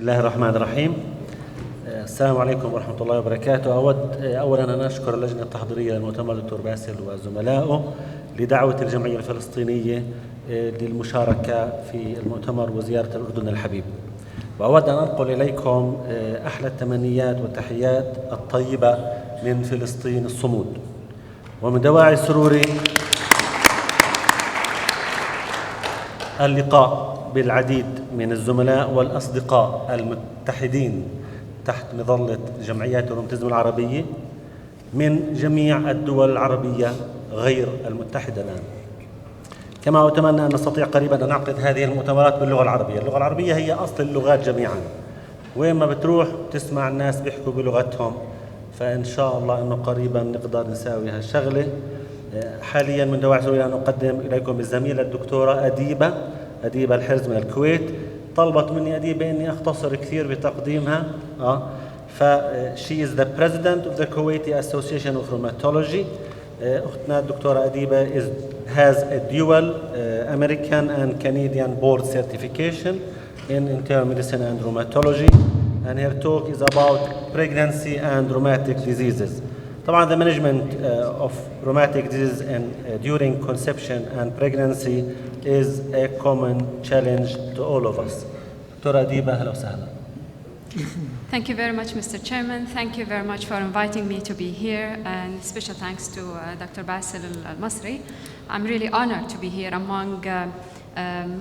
الله الرحمن الرحيم. السلام عليكم ورحمة الله وبركاته. أولا أن أشكر اللجنة التحضيرية للمؤتمر دكتور باسل وزملائه لدعوة الجمعية الفلسطينية للمشاركة في المؤتمر وزيارة الأردن الحبيب. وأود أن أنقل إليكم أحلى التمنيات والتحيات الطيبة من فلسطين الصمود. ومن دواعي سروري اللقاء بالعديد من الزملاء والأصدقاء المتحدين تحت مظلة جمعيات الروماتيزم العربية من جميع الدول العربية غير المتحدة الآن. كما أتمنى أن نستطيع قريبا أن نعقد هذه المؤتمرات باللغة العربية. اللغة العربية هي أصل اللغات جميعا، وين ما بتروح تسمع الناس بيحكوا بلغتهم، فإن شاء الله أنه قريبا نقدر نساوي هالشغلة. حاليا من دواعي سوريا أن أقدم إليكم الزميلة الدكتورة أديبة الحرز من الكويت. طلبت مني أديبة أني أختصر كثير بتقديمها. she is the president of the Kuwaiti Association of Rheumatology. أختنا الدكتورة أديبة has a dual American and Canadian board certification in internal medicine and rheumatology, and her talk is about pregnancy and rheumatic diseases. طبعا the management of rheumatic diseases and during conception and pregnancy is a common challenge to all of us. دكتورة أديبة أهلا وسهلا. Thank you very much, Mr. Chairman. Thank you very much for inviting me to be here, and special thanks to Dr. Basil Al-Masri. I'm really honored to be here among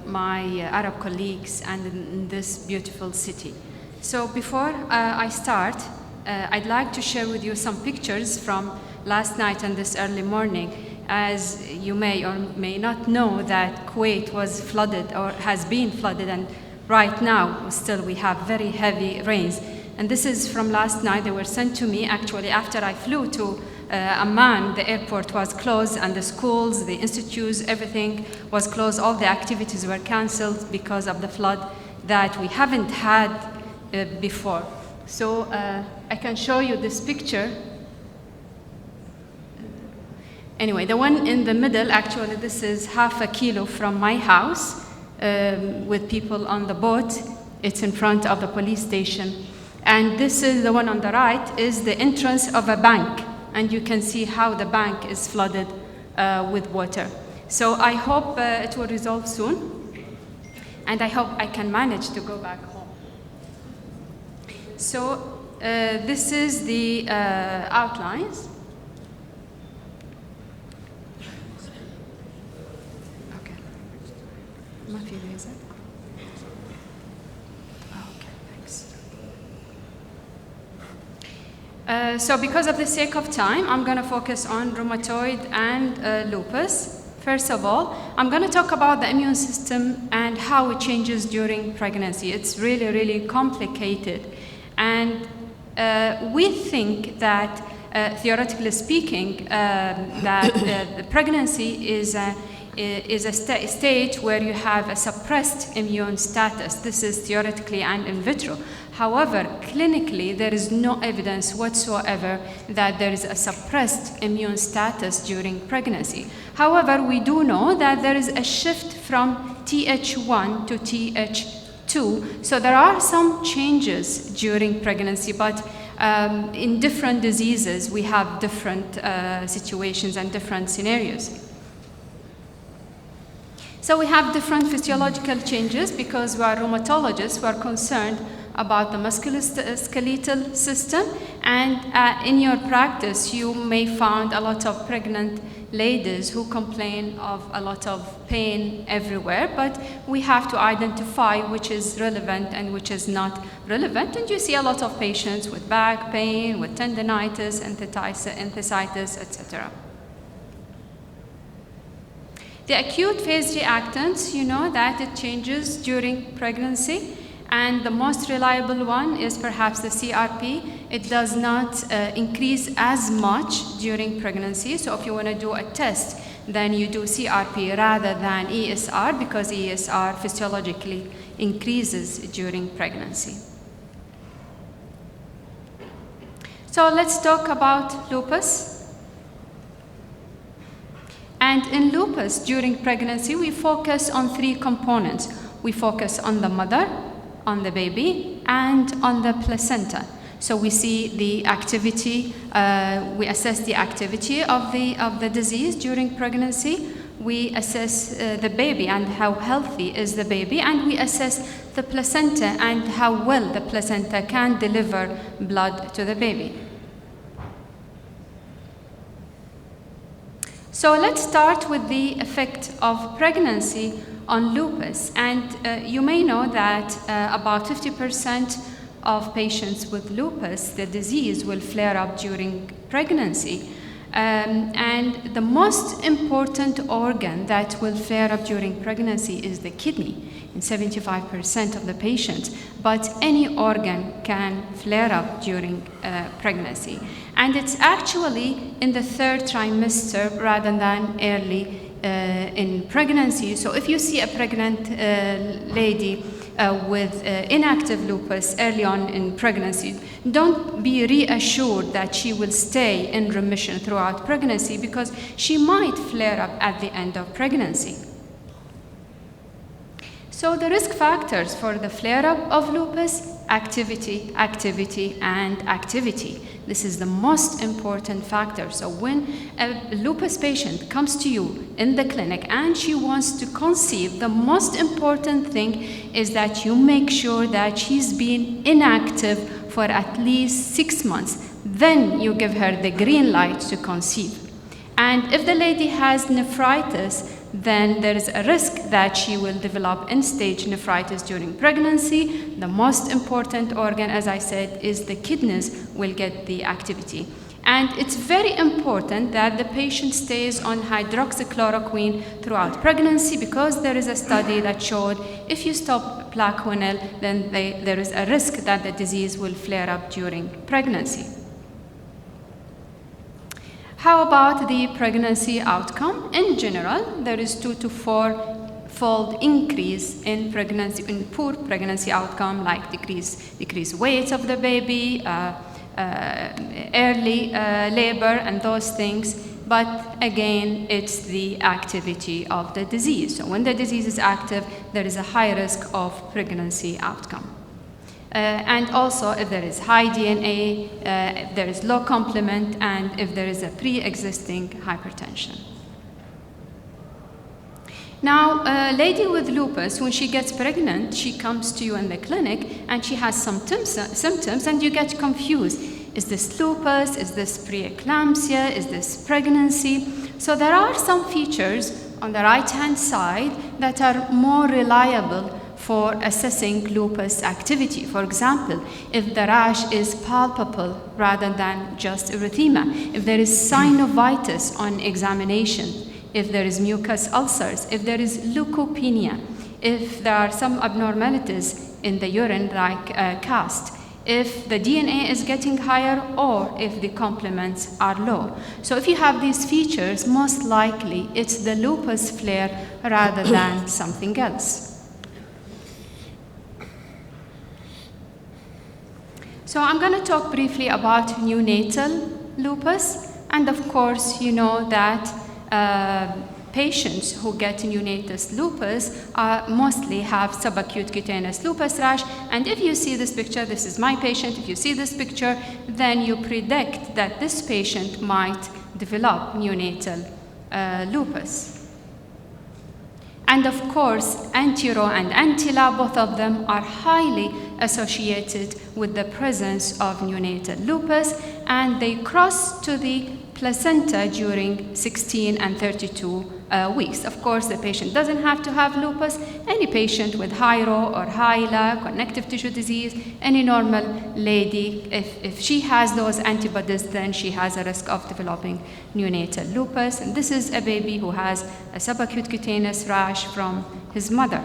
my Arab colleagues and in this beautiful city. So before I start, I'd like to share with you some pictures from last night and this early morning. As you may or may not know that Kuwait was flooded or has been flooded, and right now still we have very heavy rains. And this is from last night. They were sent to me actually after I flew to Amman. The airport was closed and the schools, the institutes, everything was closed. All the activities were cancelled because of the flood that we haven't had before. So I can show you this picture. Anyway, the one in the middle, actually this is half a kilo from my house with people on the boat. It's in front of the police station. And this is the one on the right is the entrance of a bank. And you can see how the bank is flooded with water. So I hope it will resolve soon. And I hope I can manage to go back home. So this is the outlines. Okay. ما في laser. Okay, thanks. So because of the sake of time, I'm going to focus on rheumatoid and lupus. First of all, I'm going to talk about the immune system and how it changes during pregnancy. It's really, really complicated. And we think that, theoretically speaking, that the pregnancy is a state where you have a suppressed immune status. This is theoretically and in vitro. However, clinically, there is no evidence whatsoever that there is a suppressed immune status during pregnancy. However, we do know that there is a shift from Th1 to Th2. So there are some changes during pregnancy, but in different diseases, we have different situations and different scenarios. So we have different physiological changes because we are rheumatologists who are concerned about the musculoskeletal system, and in your practice you may find a lot of pregnant ladies who complain of a lot of pain everywhere, but we have to identify which is relevant and which is not relevant, and you see a lot of patients with back pain, with tendinitis, enthesitis, etc. The acute phase reactants, you know that it changes during pregnancy, and the most reliable one is perhaps the CRP. It does not increase as much during pregnancy, so if you want to do a test, then you do CRP rather than ESR, because ESR physiologically increases during pregnancy. So let's talk about lupus. And in lupus, during pregnancy, we focus on three components. We focus on the mother, on the baby, and on the placenta. So we see the activity, we assess the activity of the disease during pregnancy. We assess the baby and how healthy is the baby, and we assess the placenta and how well the placenta can deliver blood to the baby. So let's start with the effect of pregnancy on lupus. And you may know that about 50% of patients with lupus, the disease will flare up during pregnancy. And the most important organ that will flare up during pregnancy is the kidney in 75% of the patients, but any organ can flare up during pregnancy. And it's actually in the 3rd trimester rather than early in pregnancy. So if you see a pregnant lady with inactive lupus early on in pregnancy, don't be reassured that she will stay in remission throughout pregnancy, because she might flare up at the end of pregnancy. So the risk factors for the flare-up of lupus: activity, activity, and activity. This is the most important factor. So when a lupus patient comes to you in the clinic and she wants to conceive, the most important thing is that you make sure that she's been inactive for at least 6 months. Then you give her the green light to conceive. And if the lady has nephritis, then there is a risk that she will develop end-stage nephritis during pregnancy. The most important organ, as I said, is the kidneys will get the activity. And it's very important that the patient stays on hydroxychloroquine throughout pregnancy, because there is a study that showed if you stop Plaquenil, then there is a risk that the disease will flare up during pregnancy. How about the pregnancy outcome? In general, there is 2 to 4-fold increase in pregnancy, in poor pregnancy outcome, like decreased weight of the baby, early labor, and those things. But again, it's the activity of the disease. So when the disease is active, there is a high risk of pregnancy outcome. And also if there is high DNA, if there is low complement, and if there is a pre-existing hypertension. Now, a lady with lupus, when she gets pregnant, she comes to you in the clinic and she has some symptoms, and you get confused. Is this lupus? Is this preeclampsia? Is this pregnancy? So there are some features on the right-hand side that are more reliable for assessing lupus activity. For example, if the rash is palpable rather than just erythema, if there is synovitis on examination, if there is mucus ulcers, if there is leukopenia, if there are some abnormalities in the urine like cast, if the DNA is getting higher, or if the complements are low. So if you have these features, most likely it's the lupus flare rather than something else. So I'm going to talk briefly about neonatal lupus. And of course, you know that patients who get neonatal lupus mostly have subacute cutaneous lupus rash. And if you see this picture, this is my patient. If you see this picture, then you predict that this patient might develop neonatal lupus. And of course, anti-Ro and anti-La, both of them are highly associated with the presence of neonatal lupus, and they cross to the placenta during 16 and 32 weeks. Of course, the patient doesn't have to have lupus. Any patient with high Ro or high La, connective tissue disease, any normal lady, if she has those antibodies, then she has a risk of developing neonatal lupus. And this is a baby who has a subacute cutaneous rash from his mother.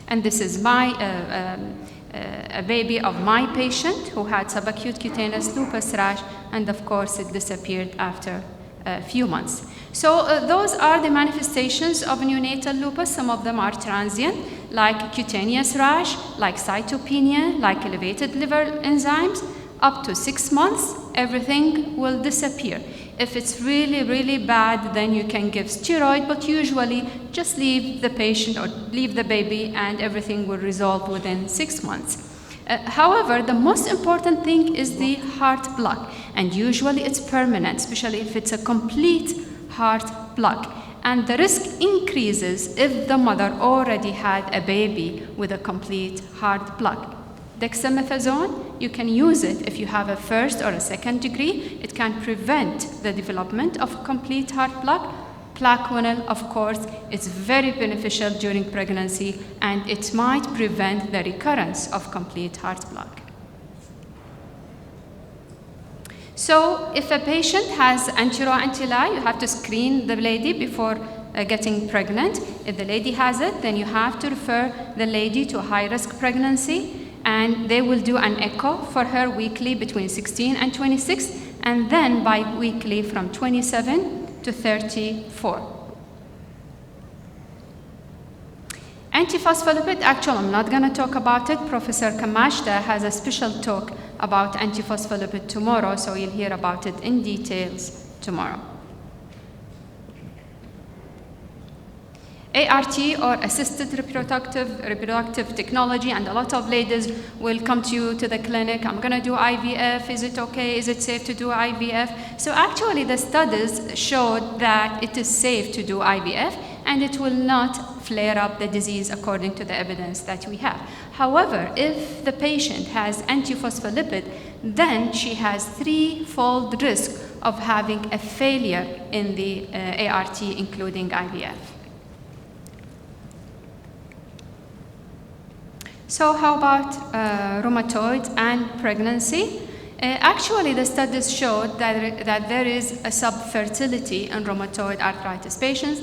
And this is a baby of my patient who had subacute cutaneous lupus rash, and of course it disappeared after a few months. So those are the manifestations of neonatal lupus. Some of them are transient, like cutaneous rash, like cytopenia, like elevated liver enzymes. Up to 6 months, everything will disappear. If it's really, really bad, then you can give steroid, but usually just leave the patient or leave the baby and everything will resolve within 6 months. However, the most important thing is the heart block, and usually it's permanent, especially if it's a complete heart block. And the risk increases if the mother already had a baby with a complete heart block. Dexamethasone, you can use it if you have a first or a second degree. It can prevent the development of complete heart block. Plaquenil, of course, it's very beneficial during pregnancy and it might prevent the recurrence of complete heart block. So if a patient has anti-Ro, anti-Li, you have to screen the lady before getting pregnant. If the lady has it, then you have to refer the lady to a high-risk pregnancy, and they will do an echo for her weekly between 16 and 26, and then bi-weekly from 27 to 34. Antiphospholipid, actually I'm not going to talk about it. Professor Kamashta has a special talk about antiphospholipid tomorrow, so you'll hear about it in details tomorrow. ART, or assisted reproductive technology, and a lot of ladies will come to you to the clinic. I'm going to do IVF. Is it okay? Is it safe to do IVF? So actually the studies showed that it is safe to do IVF and it will not flare up the disease according to the evidence that we have. However, if the patient has antiphospholipid, then she has threefold risk of having a failure in the ART, including IVF. So how about rheumatoid and pregnancy? Actually, the studies showed that there is a subfertility in rheumatoid arthritis patients,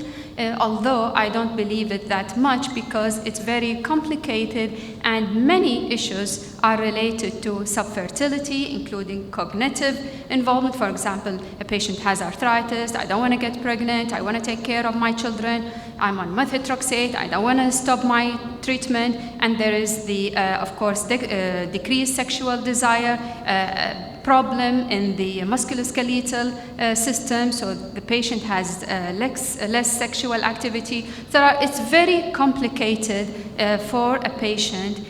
although I don't believe it that much because it's very complicated and many issues are related to subfertility, including cognitive involvement. For example, a patient has arthritis, I don't want to get pregnant, I want to take care of my children, I'm on methotrexate, I don't want to stop my treatment, and there is the, of course, decreased sexual desire, problem in the musculoskeletal system, so the patient has less sexual activity. So it's very complicated for a patient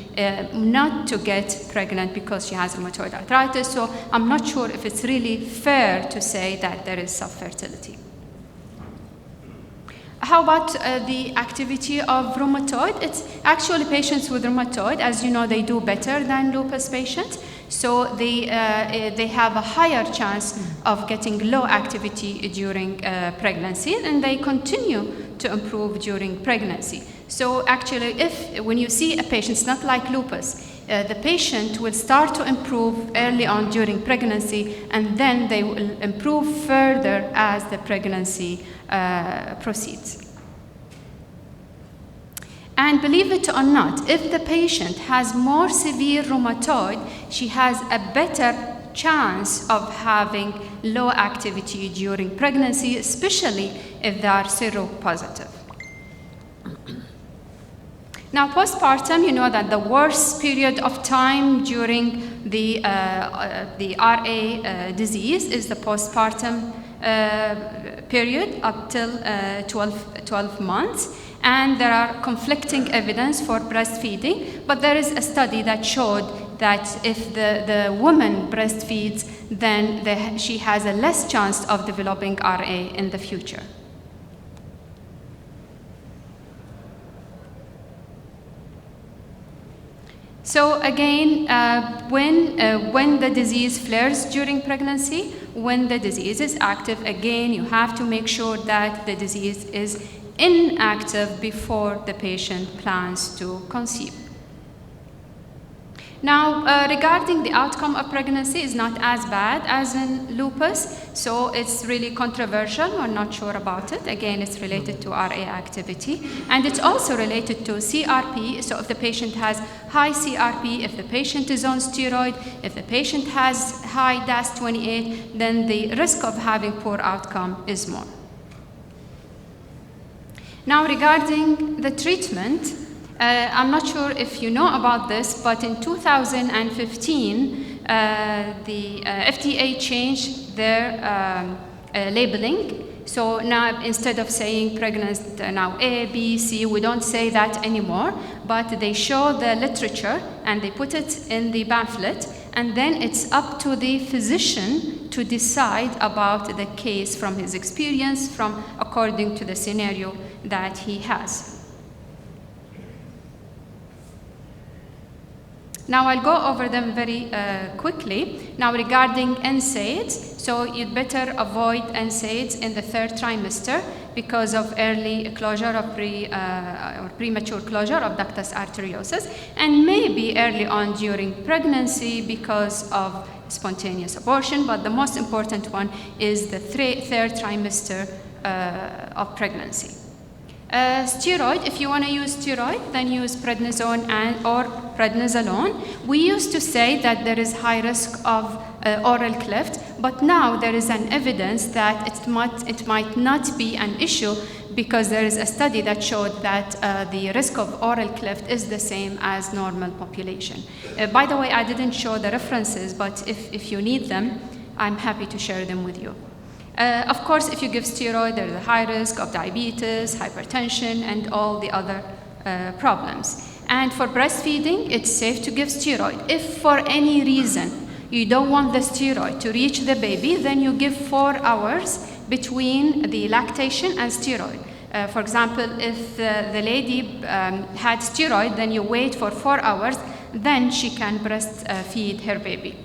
not to get pregnant because she has rheumatoid arthritis, so I'm not sure if it's really fair to say that there is subfertility. How about the activity of rheumatoid? It's actually patients with rheumatoid, as you know, they do better than lupus patients. So they have a higher chance of getting low activity during pregnancy, and they continue to improve during pregnancy. So actually, when you see a patient, it's not like lupus. The patient will start to improve early on during pregnancy, and then they will improve further as the pregnancy proceeds. And believe it or not, if the patient has more severe rheumatoid, she has a better chance of having low activity during pregnancy, especially if they are seropositive. Now, postpartum, you know that the worst period of time during the RA disease is the postpartum period up till 12 months. And there are conflicting evidence for breastfeeding, but there is a study that showed that if the woman breastfeeds, then she has a less chance of developing RA in the future. So again, when the disease flares during pregnancy, when the disease is active, again, you have to make sure that the disease is inactive before the patient plans to conceive. Now, regarding the outcome of pregnancy is not as bad as in lupus, so it's really controversial. We're not sure about it. Again, it's related to RA activity, and it's also related to CRP. So if the patient has high CRP, if the patient is on steroid, if the patient has high DAS28, then the risk of having poor outcome is more. Now, regarding the treatment, I'm not sure if you know about this, but in 2015, the FDA changed their labeling, So now instead of saying pregnant now A, B, C, we don't say that anymore, but they show the literature and they put it in the pamphlet, and then it's up to the physician to decide about the case from his experience, from according to the scenario that he has. Now I'll go over them very quickly. Now regarding NSAIDs, so you'd better avoid NSAIDs in the 3rd trimester because of early closure of or premature closure of ductus arteriosus, and maybe early on during pregnancy because of spontaneous abortion, but the most important one is the 3rd trimester of pregnancy. Steroid, if you want to use steroid, then use prednisone or prednisolone. We used to say that there is high risk of oral cleft, but now there is an evidence that it might not be an issue because there is a study that showed that the risk of oral cleft is the same as normal population. By the way, I didn't show the references, but if you need them, I'm happy to share them with you. Of course, if you give steroid, there's a high risk of diabetes, hypertension, and all the other problems. And for breastfeeding, it's safe to give steroid. If for any reason you don't want the steroid to reach the baby, then you give 4 hours between the lactation and steroid. For example, if the lady had steroid, then you wait for 4 hours, then she can breastfeed her baby.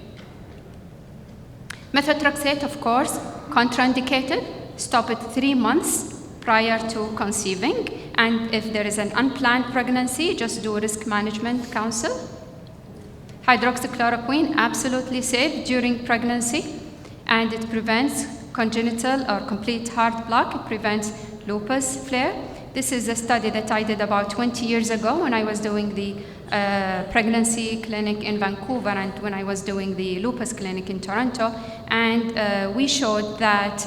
Methotrexate, of course, contraindicated. Stop it 3 months prior to conceiving. And if there is an unplanned pregnancy, just do risk management counsel. Hydroxychloroquine, absolutely safe during pregnancy, and it prevents congenital or complete heart block. It prevents lupus flare. This is a study that I did about 20 years ago when I was doing the pregnancy clinic in Vancouver and when I was doing the lupus clinic in Toronto. And we showed that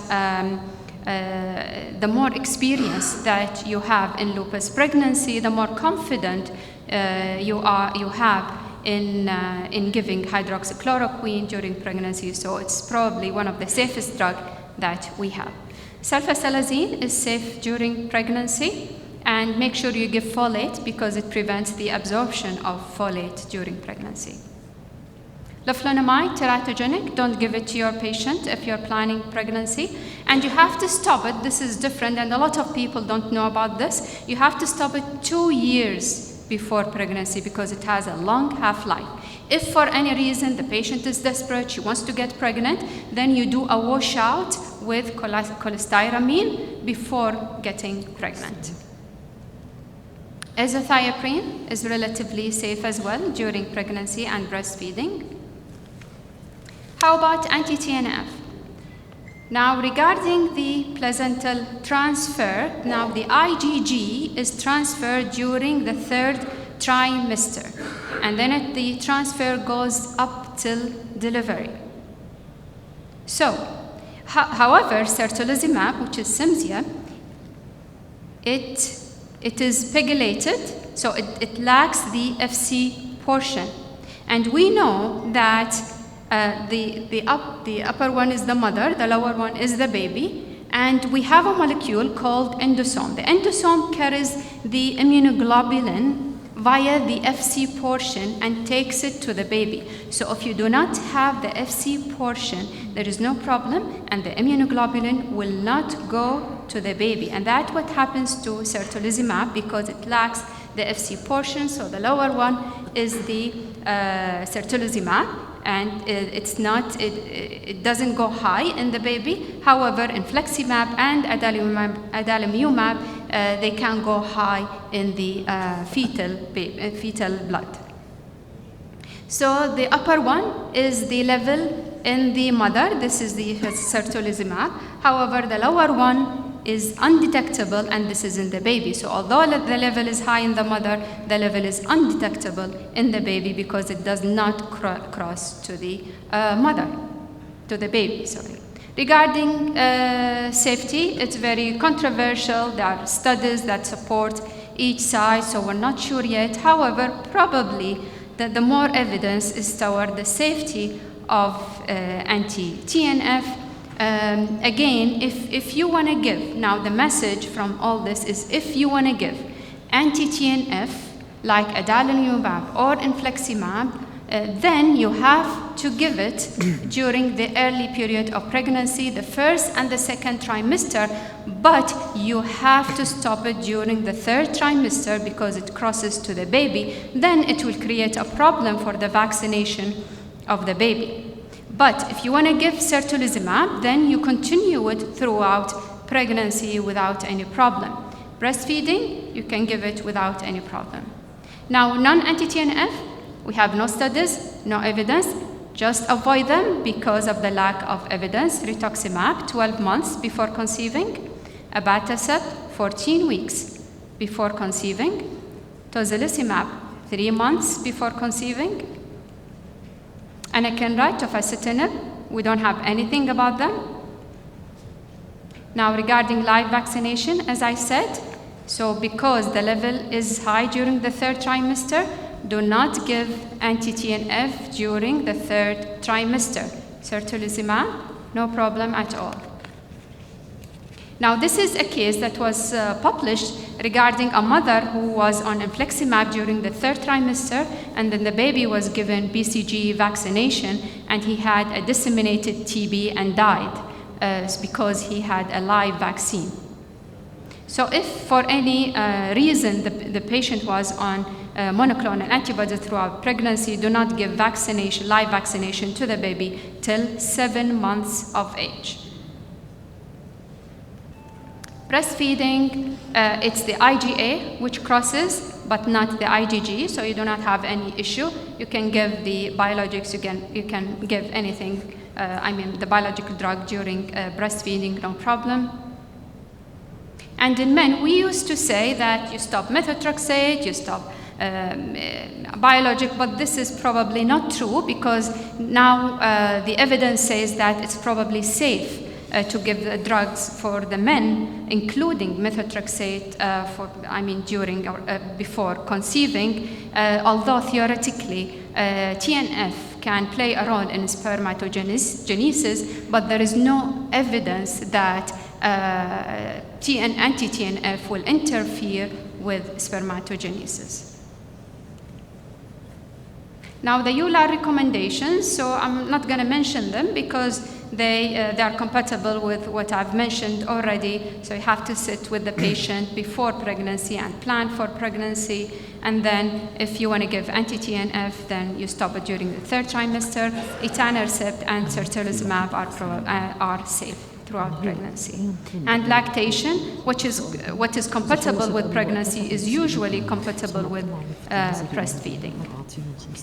the more experience that you have in lupus pregnancy, the more confident you have in giving hydroxychloroquine during pregnancy. So it's probably one of the safest drugs that we have. Sulfasalazine is safe during pregnancy, and make sure you give folate because it prevents the absorption of folate during pregnancy. Leflunomide, teratogenic, don't give it to your patient if you're planning pregnancy, and you have to stop it. This is different, and a lot of people don't know about this. You have to stop it 2 years before pregnancy because it has a long half-life. If for any reason the patient is desperate, she wants to get pregnant, then you do a washout with cholestyramine before getting pregnant. Azathioprine is relatively safe as well during pregnancy and breastfeeding. How about anti-TNF? Now, regarding the placental transfer, now the IgG is transferred during the 3rd trimester, and then the transfer goes up till delivery. So, however, certolizumab, which is Cimzia, it is pegylated, so it lacks the FC portion. And we know that the upper one is the mother, the lower one is the baby, and we have a molecule called endosome. The endosome carries the immunoglobulin via the FC portion and takes it to the baby. So if you do not have the FC portion, there is no problem, and the immunoglobulin will not go to the baby. And that's what happens to certolizumab because it lacks the FC portion. So the lower one is the certolizumab, and it doesn't go high in the baby. However, infliximab and adalimumab, they can go high in the fetal blood. So the upper one is the level in the mother. This is the certolizumab. However, the lower one is undetectable, and this is in the baby. So although the level is high in the mother, the level is undetectable in the baby because it does not cross to the to the baby, sorry. Regarding safety, it's very controversial. There are studies that support each side, so we're not sure yet. However, probably the more evidence is toward the safety of anti-TNF Again, if you want to give, now the message from all this is if you want to give anti-TNF like adalimumab or infliximab, then you have to give it during the early period of pregnancy, the first and the second trimester, but you have to stop it during the third trimester because it crosses to the baby. Then it will create a problem for the vaccination of the baby. But if you want to give certolizumab, then you continue it throughout pregnancy without any problem. Breastfeeding, you can give it without any problem. Now, non-anti-TNF, we have no studies, no evidence. Just avoid them because of the lack of evidence. Rituximab, 12 months before conceiving. Abatacept, 14 weeks before conceiving. Tocilizumab, 3 months before conceiving. Anakinra, tofacitinib, we don't have anything about them. Now, regarding live vaccination, as I said, so because the level is high during the third trimester, do not give anti-TNF during the third trimester. Certolizumab, no problem at all. Now, this is a case that was published regarding a mother who was on infliximab during the third trimester, and then the baby was given BCG vaccination, and he had a disseminated TB and died because he had a live vaccine. So if for any reason the patient was on monoclonal antibody throughout pregnancy, do not give vaccination, live vaccination to the baby till 7 months of age. Breastfeeding, it's the IgA which crosses, but not the IgG, so you do not have any issue. You can give the biologics, you can give anything, the biological drug during breastfeeding, no problem. And in men, we used to say that you stop methotrexate, you stop biologic, but this is probably not true because now the evidence says that it's probably safe to give the drugs for the men, including methotrexate during or before conceiving, although theoretically TNF can play a role in spermatogenesis, but there is no evidence that anti-TNF will interfere with spermatogenesis. Now the EULAR recommendations, so I'm not going to mention them because they are compatible with what I've mentioned already. So you have to sit with the patient before pregnancy and plan for pregnancy. And then if you want to give anti-TNF, then you stop it during the third trimester. Etanercept and certolizumab are safe throughout pregnancy. And lactation, what is compatible with pregnancy is usually compatible with breastfeeding.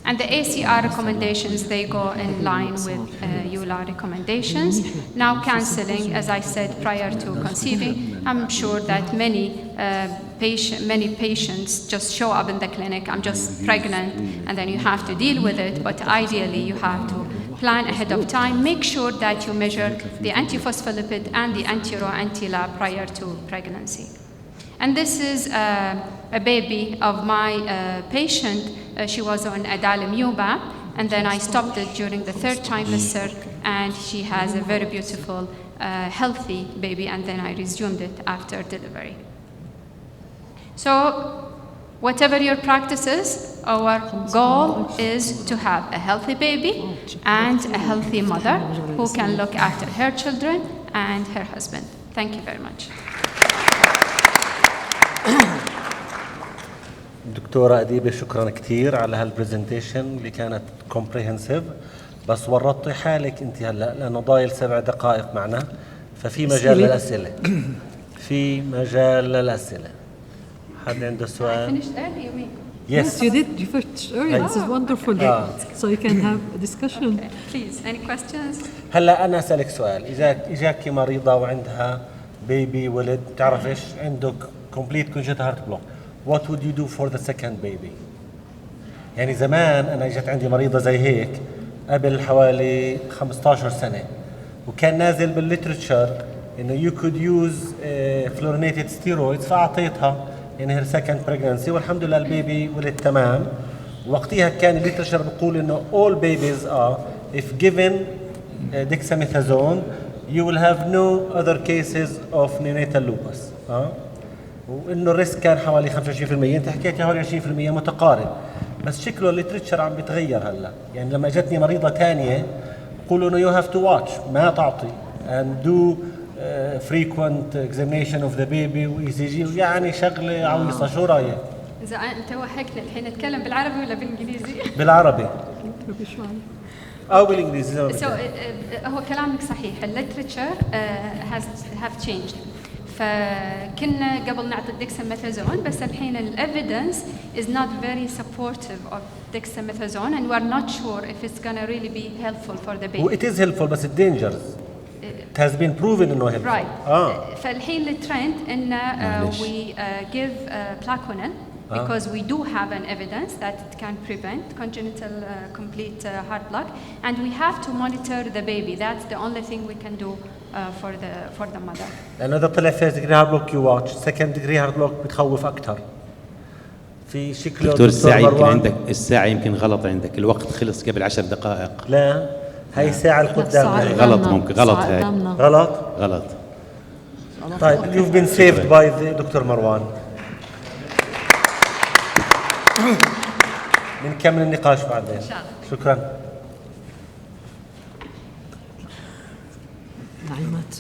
And the ACR recommendations, they go in line with EULAR recommendations. Now counseling, as I said prior to conceiving, I'm sure that many patients just show up in the clinic, I'm just pregnant, and then you have to deal with it, but ideally you have to plan ahead of time, make sure that you measure the antiphospholipid and the anti-Ro/anti-Lab prior to pregnancy. And this is a baby of my patient. She was on adalimumab, and then I stopped it during the third trimester, and she has a very beautiful, healthy baby, and then I resumed it after delivery. So, whatever your practice is, our goal is to have a healthy baby and a healthy mother who can look after her children and her husband. Thank you very much. دكتورة أديبة، شكرا كثير على هالبرزنتيشن اللي كانت comprehensive. بس ورطتي حالك انت هلا لأنه ضايل 7 دقائق معنا، ففي مجال للأسئلة. في مجال للأسئلة. حد عنده سؤال؟ Finished early, you mean? Yes, you did. You finished early. This is wonderful. So you can have a discussion. Okay. Please, any questions? هلا أنا أسألك سؤال. إجاكي مريضة وعندها بيبي ولد، تعرف إيش؟ عندك complete congenital heart block. What would you do for the second baby? يعني زمان أنا إجت عندي مريضة زي هيك قبل حوالي 15 سنة، وكان نازل بالليترشر إنه you could use fluorinated steroids، فأعطيتها in her second pregnancy والحمد لله البيبي ولد تمام. وقتها كان الليترشر بيقول إنه all babies are if given dexamethasone you will have no other cases of neonatal lupus. وإنه الريسك كان حوالي 25%، أنت حكيتي حوالي 20% متقارب، بس شكله الليتريتشر عم بيتغير هلا. يعني لما اجتني مريضة تانية يقولوا إنه you have to watch، ما تعطي and do frequent examination of the baby و ECG، يعني شغلة عويصة. شو رأيك؟ إذا أنت وحكنا الحين نتكلم بالعربي ولا بالإنجليزي؟ بالعربي أو بالإنجليزي. هو كلامك صحيح. الليتريتشر have changed. فكنا قبل نعطي الدكساميثازون، بس الحين الإيفيدنس is not very supportive of dexamethasone and we are not sure if it's going to really be helpful for the baby. It is helpful بس it's dangerous. It has been proven إنه helpful. Right. فالحين الترند إن we give Plaquenil because we do have an evidence that it can prevent congenital complete heart block, and we have to monitor the baby. That's the only thing we can do for the mother. لأنه إذا طلع first degree heart block you watch, second degree heart block بتخوف أكثر. في شكله دكتور الساعة يمكن عندك، الساعة يمكن غلط عندك، الوقت خلص قبل 10 دقائق. لا هاي الساعة القدام غلط، ممكن غلط هاي غلط. طيب you've been saved by the دكتور مروان. بنكمل النقاش بعدين إن شاء الله. شكرا. نعيمات.